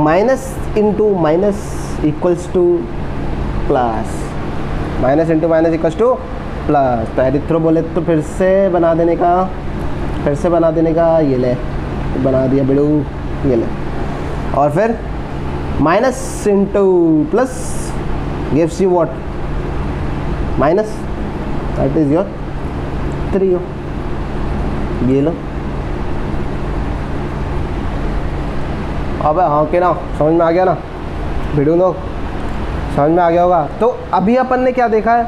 Minus into minus equals two plus, minus into minus equals two plus. तो एरिथ्रो बोले तो फिर से बना देने का, फिर से बना देने का, ये ले बना दिया बेड़ू, ये ले। और फिर minus into plus gives you what, minus, that is your 3O। ये लो, अबे हाँ के ना, समझ में आ गया ना वीडियो लोग, समझ में आ गया होगा। तो अभी अपन ने क्या देखा है,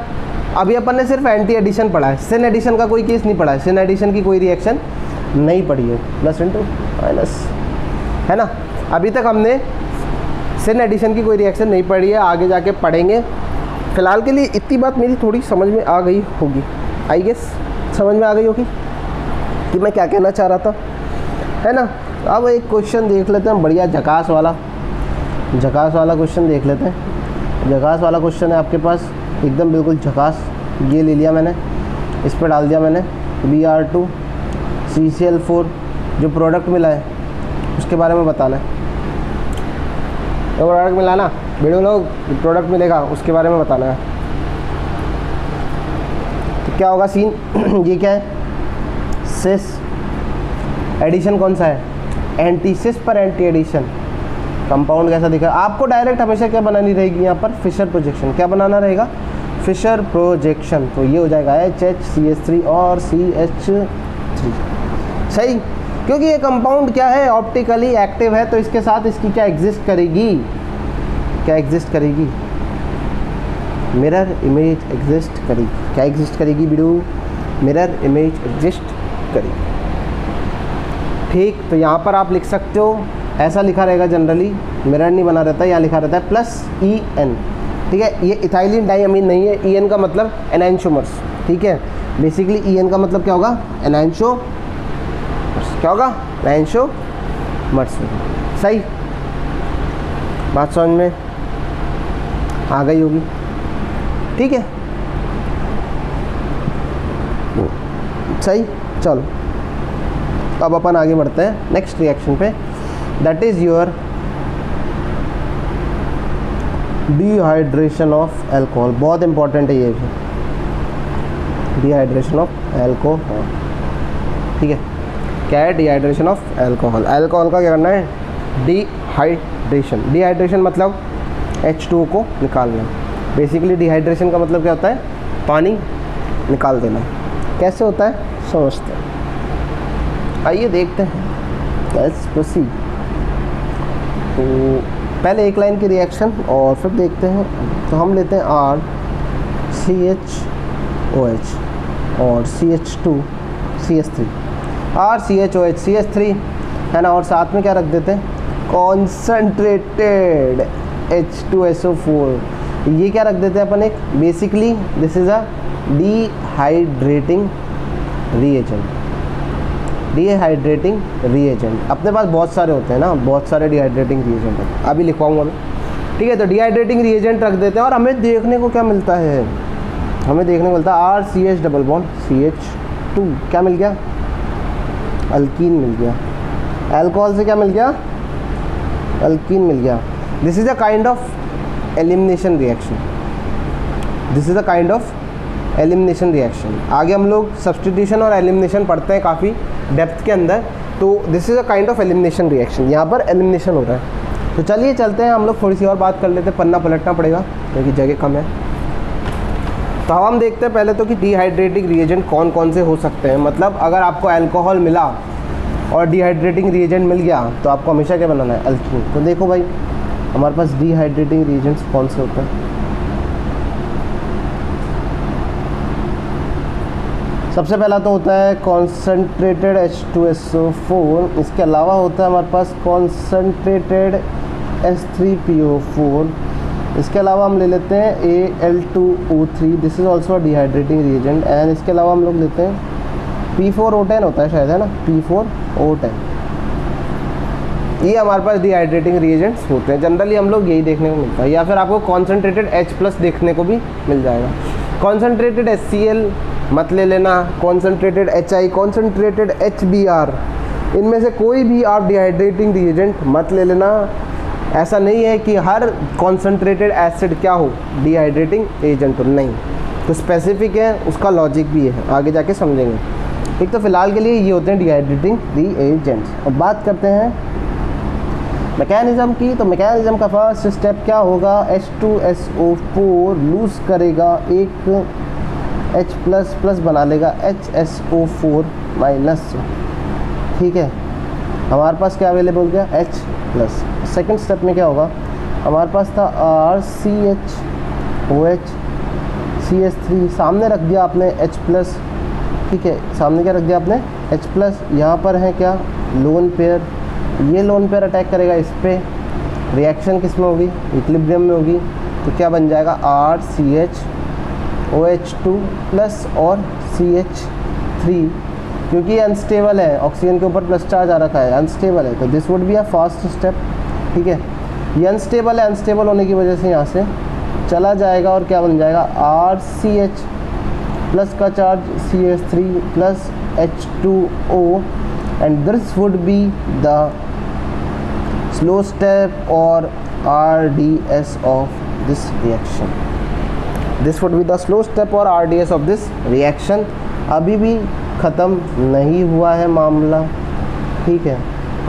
अभी अपन ने सिर्फ एंटी एडिशन पढ़ा है, सिन एडिशन का कोई केस नहीं पढ़ा है, सिन एडिशन की कोई रिएक्शन नहीं पढ़ी है, प्लस इंटू माइनस, है ना। अभी तक हमने सिन एडिशन की कोई रिएक्शन नहीं पढ़ी है, आगे जाके पढ़ेंगे। फिलहाल के लिए इतनी बात मेरी थोड़ी समझ में आ गई होगी, आई गेस समझ में आ गई होगी कि मैं क्या कहना चाह रहा था, है ना। अब एक क्वेश्चन देख लेते हैं, बढ़िया झकास वाला क्वेश्चन देख लेते हैं। झकास वाला क्वेश्चन है आपके पास, एकदम बिल्कुल झकास। ये ले लिया मैंने, इस पर डाल दिया मैंने Br2 CCl4, जो प्रोडक्ट मिला है उसके बारे में बताना है। तो प्रोडक्ट मिला ना वीडियो लोग, प्रोडक्ट मिलेगा उसके बारे में बताना है। तो क्या होगा सीन ये क्या है, सिस एडिशन कौन सा है, एंटी सिस पर एंटी एडिशन। कंपाउंड कैसा दिखा, आपको डायरेक्ट हमेशा क्या बनानी रहेगी यहाँ पर, फिशर प्रोजेक्शन। क्या बनाना रहेगा, फिशर प्रोजेक्शन। तो ये हो जाएगा HCH3 और CH3, सही। क्योंकि ये कंपाउंड क्या है, ऑप्टिकली एक्टिव है, तो इसके साथ इसकी क्या एग्जिस्ट करेगी, क्या एग्जिस्ट करेगी, मिरर इमेज एग्जिस्ट करेगी। क्या एग्जिस्ट करेगी बिडू, मिरर इमेज एग्जिस्ट करेगी, ठीक। तो यहाँ पर आप लिख सकते हो, ऐसा लिखा रहेगा जनरली, मिरर नहीं बना रहता, यहाँ लिखा रहता है प्लस EN, ठीक है। ये इथाइलिन डाइअमीन नहीं है, EN का मतलब एनांशोमर्स, ठीक है। बेसिकली EN का मतलब क्या होगा, एनांशोमर्स, क्या होगा, एनांशोमर्स, सही। बात समझ में आ गई होगी, ठीक है, सही। चलो अब अपन आगे बढ़ते हैं नेक्स्ट रिएक्शन पे, that is your dehydration of alcohol. बहुत इंपॉर्टेंट है ये भी, डिहाइड्रेशन ऑफ एल्कोहल, ठीक है। क्या है, डिहाइड्रेशन ऑफ एल्कोहल। एल्कोहल का क्या करना है, डिहाइड्रेशन। डिहाइड्रेशन मतलब H2O को निकालना। बेसिकली डिहाइड्रेशन का मतलब क्या होता है, पानी निकाल देना। कैसे होता है समझते हैं, आइए देखते हैं, लेट्स प्रोसीड। तो पहले एक लाइन की रिएक्शन और फिर देखते हैं। तो हम लेते हैं RCHOH और CH2CH3, RCHOH CH3 है ना, और साथ में क्या रख देते हैं, कॉन्सनट्रेटेड H2SO4। ये क्या रख देते हैं अपन, एक basically this is a dehydrating reagent. अपने पास बहुत सारे होते हैं ना, बहुत सारे डिहाइड्रेटिंग रिएजेंट हैं, अभी लिखवाऊंगा मैं, ठीक है। तो डिहाइड्रेटिंग रिएजेंट रख देते हैं और हमें देखने को क्या मिलता है, हमें देखने को मिलता है RCH डबल बॉन्ड CH2, क्या मिल गया, अल्कीन मिल गया। अल्कोहल से क्या मिल गया, अल्कीन मिल गया। This is a kind of elimination reaction. आगे हम लोग सब्स्टिट्यूशन और एलिमिनेशन पढ़ते हैं काफ़ी डेप्थ के अंदर। तो this is a kind of elimination reaction, यहाँ पर एलिमिनेशन हो रहा है। तो चलिए चलते हैं, हम लोग थोड़ी सी और बात कर लेते हैं, पन्ना पलटना पड़ेगा क्योंकि जगह कम है। तो हम देखते हैं पहले तो कि डिहाइड्रेटिंग रिएजेंट कौन कौन से हो सकते हैं। मतलब अगर आपको अल्कोहल मिला और डिहाइड्रेटिंग रिएजेंट मिल गया तो आपको हमेशा क्या बनाना है, अल्कीन। तो देखो भाई हमारे पास डिहाइड्रेटिंग रिएजेंट्स कौन से होते हैं। सबसे पहला तो होता है कॉन्सनट्रेटेड H2SO4, इसके अलावा होता है हमारे पास कॉन्सनट्रेटेड H3PO4, इसके अलावा हम ले लेते हैं Al2O3, this is also dehydrating reagent. And इसके अलावा हम लोग लेते हैं P4O10 होता है शायद, है ना, P4O10। ये हमारे पास डिहाइड्रेटिंग रिएजेंट्स होते हैं, जनरली हम लोग यही देखने को मिलता है। या फिर आपको कॉन्सनट्रेटेड H+ देखने को भी मिल जाएगा। कॉन्सनट्रेटेड HCl मत ले लेना, कॉन्सनट्रेटेड HI, कॉन्सनट्रेटेड HBr, इनमें से कोई भी आप डिहाइड्रेटिंग रिएजेंट मत ले लेना। ऐसा नहीं है कि हर कॉन्सनट्रेटेड एसिड क्या हो, डिहाइड्रेटिंग एजेंट हो, नहीं, तो स्पेसिफिक है, उसका लॉजिक भी है, आगे जाके समझेंगे। एक तो फिलहाल के लिए ये होते हैं डिहाइड्रेटिंग रिएजेंट्स। अब बात करते हैं मैकेनिज़्म की। तो मैकेनिज़्म का फर्स्ट स्टेप क्या होगा, H2SO4 लूज़ करेगा, एक H++ बना लेगा HSO4-, ठीक है। हमारे पास क्या अवेलेबल हो गया, H+। सेकंड स्टेप में क्या होगा, हमारे पास था RCHOH CH3, सामने रख दिया आपने H+, ठीक है, सामने क्या रख दिया आपने, H+। यहाँ पर है क्या, लोन पेयर, ये लोन पेयर अटैक करेगा इस पर, रिएक्शन किस में होगी, इक्विलिब्रियम में होगी। तो क्या बन जाएगा, RCHOH2+ और CH3, क्योंकि ये अनस्टेबल है, ऑक्सीजन के ऊपर प्लस चार्ज आ रखा है, अनस्टेबल है, तो this would be a fast step, ठीक है। ये अनस्टेबल है, अनस्टेबल होने की वजह से यहाँ से चला जाएगा और क्या बन जाएगा, RCH+ का charge CH3+ H2O, and this would be the slow step और RDS of this reaction. This would be the slow step और RDS ऑफ दिस रिएक्शन। अभी भी ख़त्म नहीं हुआ है मामला, ठीक है।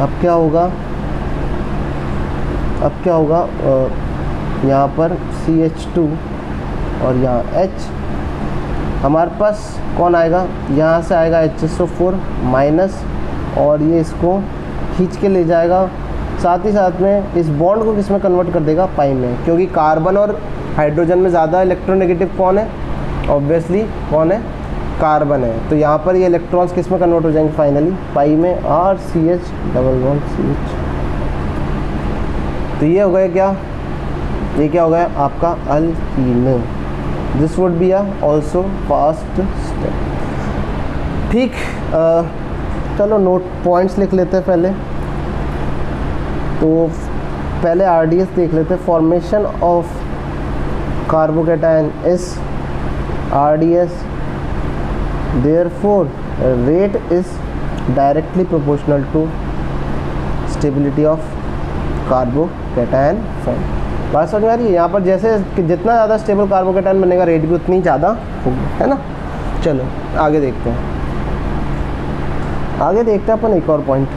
अब क्या होगा, यहाँ पर CH2 और यहाँ H, हमारे पास कौन आएगा, यहाँ से आएगा HSO4-, और ये इसको खींच के ले जाएगा, साथ ही साथ में इस बॉन्ड को किस में कन्वर्ट कर देगा, पाई में, क्योंकि कार्बन और हाइड्रोजन में ज़्यादा इलेक्ट्रोनेगेटिव कौन है, ऑब्वियसली कौन है, कार्बन है। तो यहाँ पर ये इलेक्ट्रॉन्स किस में कन्वर्ट हो जाएंगे, फाइनली पाई में, RCH डबल बॉन्ड CH। तो ये हो गया क्या, ये क्या हो गया आपका alkyne. This would be also fast step, ठीक। चलो नोट पॉइंट्स लिख लेते हैं पहले। तो पहले RDS देख लेते हैं, formation of carbocation is RDS, therefore rate is directly proportional to stability of carbocation form. बात समझ में आ रही है, यहाँ पर जैसे जितना ज़्यादा स्टेबल कार्बोकेटायन बनेगा रेट भी उतनी ज़्यादा होगी, है ना। चलो आगे देखते हैं, अपन एक और पॉइंट,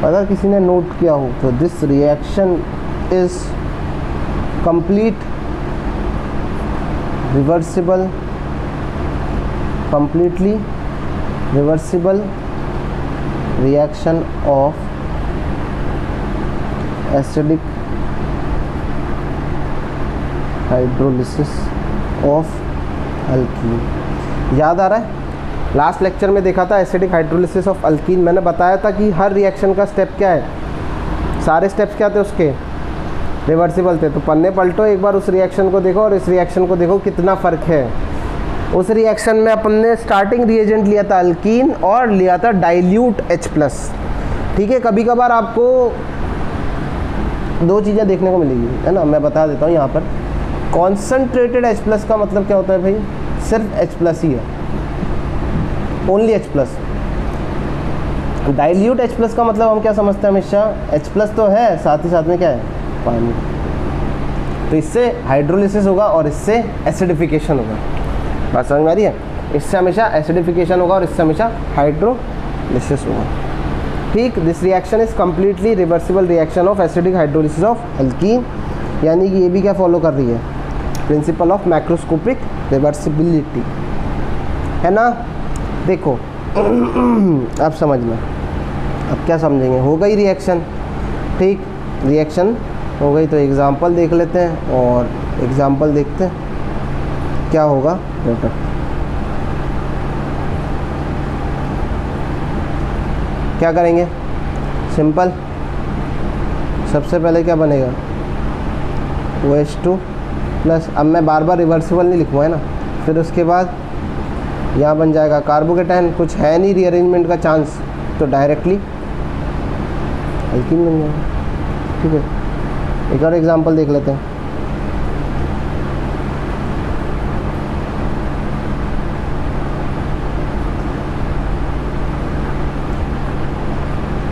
अगर किसी ने नोट किया हो तो this reaction is complete reversible, completely reversible reaction of acidic hydrolysis of alkyne. याद आ रहा है, लास्ट लेक्चर में देखा था एसिडिक हाइड्रोलिसिस ऑफ अल्कीन। मैंने बताया था कि हर रिएक्शन का स्टेप क्या है, सारे स्टेप्स क्या थे उसके, रिवर्सिबल थे। तो पन्ने पलटो एक बार, उस रिएक्शन को देखो और इस रिएक्शन को देखो कितना फ़र्क है। उस रिएक्शन में अपन ने स्टार्टिंग रिएजेंट लिया था अल्कीन और लिया था डाइल्यूट H+। ठीक है, कभी कभार आपको दो चीज़ें देखने को मिलेगी, है ना। मैं बता देता हूँ यहाँ पर, कॉन्सनट्रेटेड H+ का मतलब क्या होता है भाई, सिर्फ H+ ही है, ओनली H+। डाइल्यूट H+ का मतलब हम क्या समझते हैं हमेशा, H+ तो है, साथ ही साथ में क्या है, पानी। तो इससे हाइड्रोलिसिस होगा और इससे एसिडिफिकेशन होगा। बात समझ में आ रही है, इससे हमेशा एसिडिफिकेशन होगा और इससे हमेशा हाइड्रोलिसिस होगा। ठीक, this reaction is completely reversible reaction of acidic hydrolysis of alkyne, यानी कि ये भी क्या फॉलो कर रही है, प्रिंसिपल ऑफ मैक्रोस्कोपिक रिवर्सिबिलिटी, है ना। देखो अब समझना, अब क्या समझेंगे, हो गई रिएक्शन। ठीक, रिएक्शन हो गई तो एग्जाम्पल देख लेते हैं, और एग्जाम्पल देखते हैं क्या होगा प्रोडक्ट। क्या करेंगे, सिंपल, सबसे पहले क्या बनेगा, OH2 प्लस, अब मैं बार बार रिवर्सिबल नहीं लिखूँगा, है ना। फिर उसके बाद यहाँ बन जाएगा कार्बोकेटाइन, कुछ है नहीं रीअरेंजमेंट का चांस, तो डायरेक्टली अल्कीन बन जाएगा। ठीक है, एक और एग्जांपल देख लेते हैं।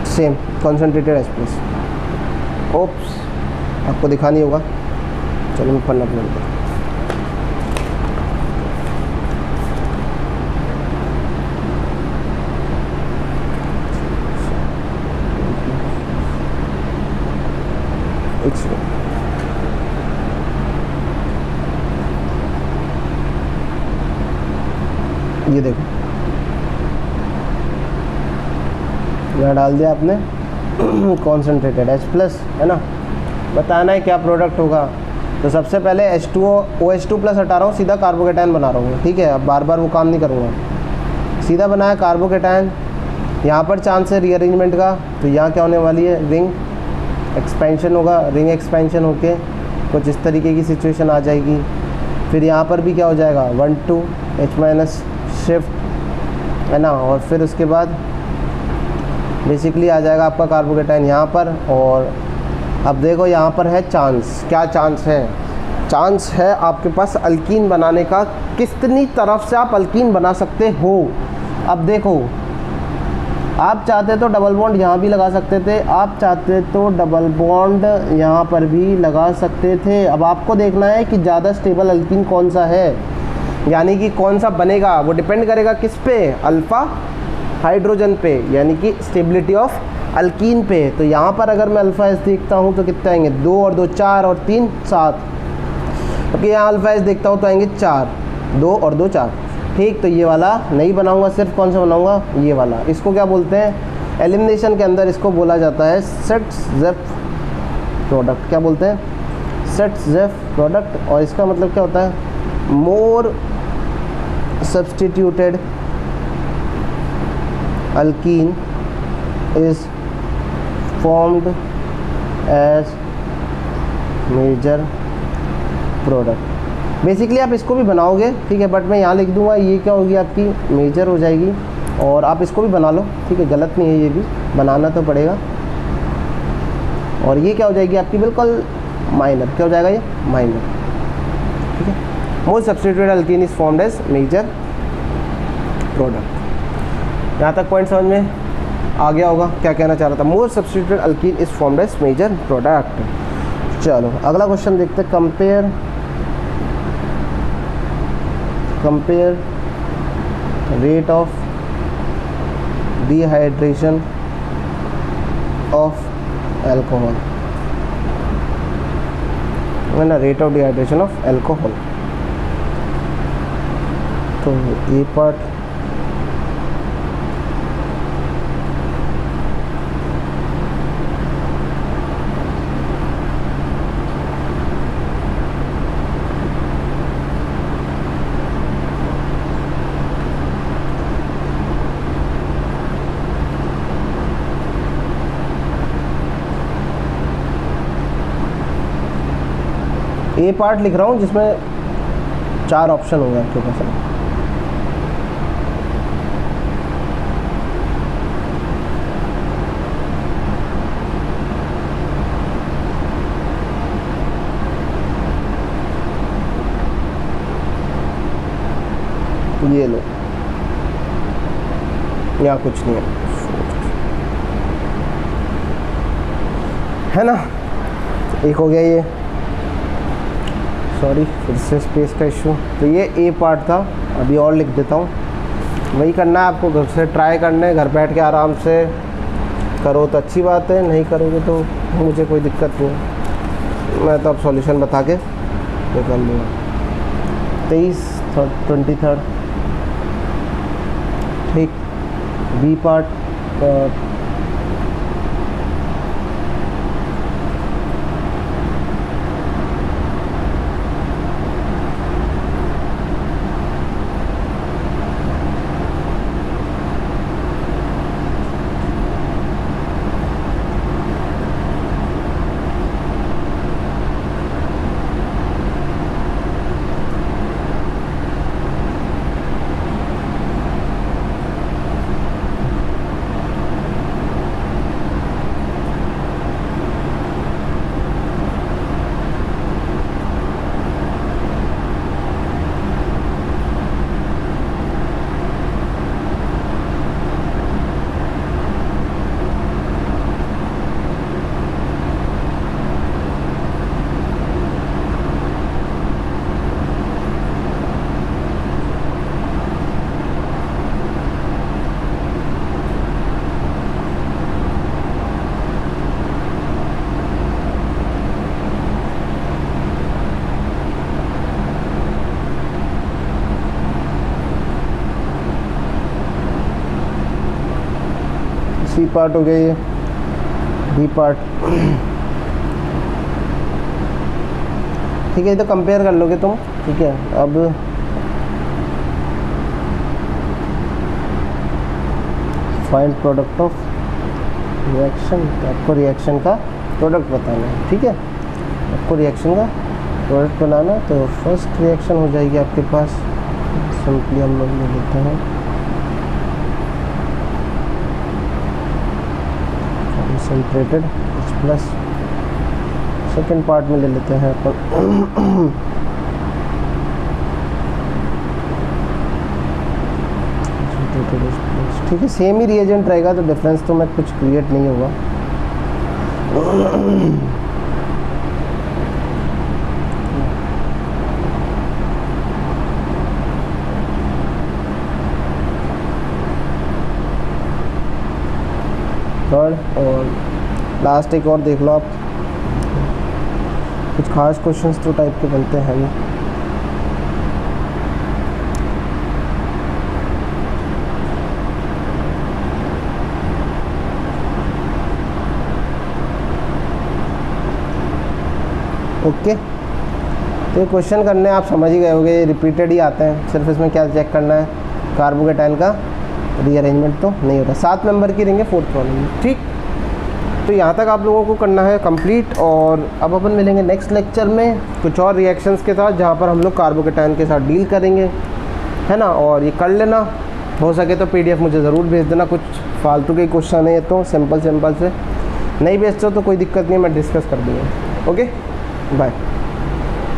Same concentrated H+। ओप्स, आपको दिखा नहीं होगा, चलो मैं पन्ना अपलोड करता हूँ। ये देखो, यहाँ डाल दिया आपने कॉन्सेंट्रेटेड H+, है ना। बताना है क्या प्रोडक्ट होगा, तो सबसे पहले OH2 प्लस हटा रहा हूँ, सीधा कार्बोकेटाइन बना रहा हूँ। ठीक है, अब बार बार वो काम नहीं करूँगा, सीधा बनाया कार्बोकेटाइन। यहाँ पर चांस है रीअरेंजमेंट का, तो यहाँ क्या होने वाली है, रिंग एक्सपेंशन होगा, रिंग एक्सपेंशन होके कुछ इस तरीके की सिचुएशन आ जाएगी। फिर यहाँ पर भी क्या हो जाएगा, 1 2 H- शिफ्ट, है ना। और फिर उसके बाद बेसिकली आ जाएगा आपका कार्बोकेटाइन यहाँ पर। और अब देखो यहाँ पर है चांस, क्या चांस है, चांस है आपके पास अल्कीन बनाने का, कितनी तरफ से आप अल्कीन बना सकते हो। अब देखो, आप चाहते तो डबल बॉन्ड यहाँ भी लगा सकते थे, आप चाहते तो डबल बॉन्ड यहाँ पर भी लगा सकते थे। अब आपको देखना है कि ज़्यादा स्टेबल अल्कीन कौन सा है, यानी कि कौन सा बनेगा, वो डिपेंड करेगा किस पे, अल्फ़ा हाइड्रोजन पे, यानी कि स्टेबिलिटी ऑफ अल्कीन पे। तो यहाँ पर अगर मैं अल्फ़ा एस देखता हूँ तो कितने आएंगे, 2 और 2 4 और 3 7। क्योंकि यहाँ अल्फ़ा एस देखता हूँ तो आएंगे 4, 2 और 2 4। ठीक, तो ये वाला नहीं बनाऊँगा, सिर्फ कौन सा बनाऊँगा, ये वाला। इसको क्या बोलते हैं, एलिमिनेशन के अंदर इसको बोला जाता है सेट-ज़ेफ प्रोडक्ट। क्या बोलते हैं, सेट-ज़ेफ प्रोडक्ट। और इसका मतलब क्या होता है, मोर substituted alkene is formed as major product। Basically आप इसको भी बनाओगे, ठीक है, बट मैं यहाँ लिख दूंगा, ये क्या होगी आपकी मेजर हो जाएगी। और आप इसको भी बना लो, ठीक है, गलत नहीं है, ये भी बनाना तो पड़ेगा। और ये क्या हो जाएगी आपकी बिल्कुल माइनर, क्या हो जाएगा ये माइनर। ठीक है, more substituted alkene is formed as major product. यहाँ तक पॉइंट समझ में आ गया होगा क्या कहना चाह रहा था, more substituted alkene is formed as major product. चलो अगला क्वेश्चन देखते हैं, compare rate of dehydration of alcohol, है ना, rate of dehydration of alcohol. तो ये पार्ट ए पार्ट लिख रहा हूँ जिसमें 4 ऑप्शन होंगे आपके पास। ये लो, यहाँ कुछ नहीं है ना। एक हो गया ये, सॉरी फिर से स्पेस का इशू। तो ये ए पार्ट था, अभी और लिख देता हूँ। वही करना है आपको, घर से ट्राई करना है, घर बैठ के आराम से करो तो अच्छी बात है, नहीं करोगे तो मुझे कोई दिक्कत नहीं है, मैं तो अब सॉल्यूशन बता के निकाल लूँगा। 23, 23, ठीक। बी पार्ट सी पार्ट हो गया, ये डी पार्ट। ठीक है, तो कंपेयर कर लोगे तुम, ठीक है। अब फाइंड प्रोडक्ट ऑफ रिएक्शन, आपको रिएक्शन का प्रोडक्ट बताना है, ठीक है। आपको रिएक्शन का प्रोडक्ट बनाना, तो फर्स्ट रिएक्शन हो जाएगी आपके पास, सिंपली हम लोग ले लेते हैं कंसंट्रेटेड H+। सेकेंड पार्ट में ले लेते हैं अपन ठीक है, सेम ही रिएजेंट रहेगा, तो डिफरेंस तो मैं कुछ क्रिएट नहीं होगा। थर्ड और लास्ट एक और देख लो आप, कुछ खास क्वेश्चंस तो टाइप के बनते हैं नहीं। ओके, तो ये क्वेश्चन करने आप समझ ही गए होंगे, रिपीटेड ही आते हैं। सिर्फ इसमें क्या चेक करना है, कार्बोकेटाइन का रीअरेंजमेंट तो नहीं होता। 7 नंबर की रहेंगे 4th प्रॉब्लम, ठीक। तो यहाँ तक आप लोगों को करना है कंप्लीट, और अब अपन मिलेंगे नेक्स्ट लेक्चर में कुछ और रिएक्शंस के साथ, जहाँ पर हम लोग कार्बोकेटाइन के साथ डील करेंगे, है ना। और ये कर लेना, हो सके तो PDF मुझे ज़रूर भेज देना। कुछ फालतू के क्वेश्चन है तो सिंपल से, नहीं भेजते हो तो कोई दिक्कत नहीं, मैं डिस्कस कर दूँगा। Okay, bye.